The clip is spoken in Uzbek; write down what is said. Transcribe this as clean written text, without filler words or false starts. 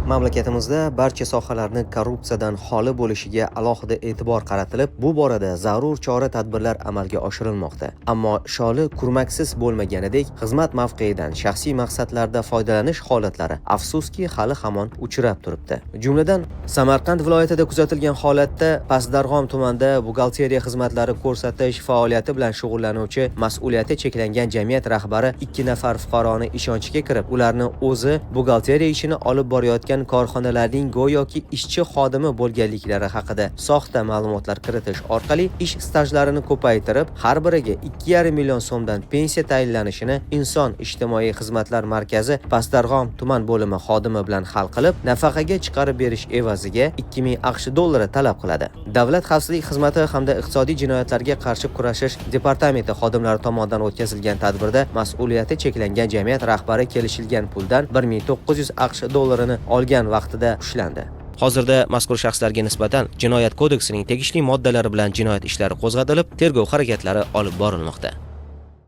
Mamlakatimizda barcha sohalarni korrupsiyadan xoli bo'lishiga alohida e'tibor qaratilib, bu borada zarur chora-tadbirlar amalga oshirilmoqda. Ammo sholi kurmaksiz bo'lmaganidek, xizmat mavqeidan shaxsiy maqsadlarda foydalanish holatlari afsuski hali hamon uchrab turibdi. Jumladan, Samarqand viloyatida kuzatilgan holatda Pastdarg'om tumanida buxgalteriya xizmatlari ko'rsatish faoliyati bilan shug'ullanuvchi mas'uliyati cheklangan jamiyat rahbari 2 nafar fuqaroni ishonchiga kirib, ularni o'zi buxgalteriya ishini olib borayotgan korxonalarning go'yoki ishchi xodimi bo'lganliklari haqida soxta ma'lumotlar kiritish orqali ish stajlarini ko'paytirib, har biriga 2,5 million so'mdan pensiya tayinlanishini Inson ijtimoiy xizmatlar markazi Pastdarg'om tuman bo'limi xodimi bilan hal qilib, nafaqaga chiqarib berish evaziga 2000 AQSh dollari talab qiladi. Davlat xavfsizlik xizmati hamda iqtisodiy jinoyatlarga qarshi kurashish departamenti xodimlari tomonidan o'tkazilgan tadbirda mas'uliyati cheklangan jamiyat rahbari kelishilgan puldan 1900 AQSh dollarini olgan vaqtida ushlandi. Hozirda mazkur shaxslarga nisbatan Jinoyat kodeksining tegishli moddalari bilan jinoyat ishlari qo'zg'atilib, tergov harakatlari olib borilmoqda.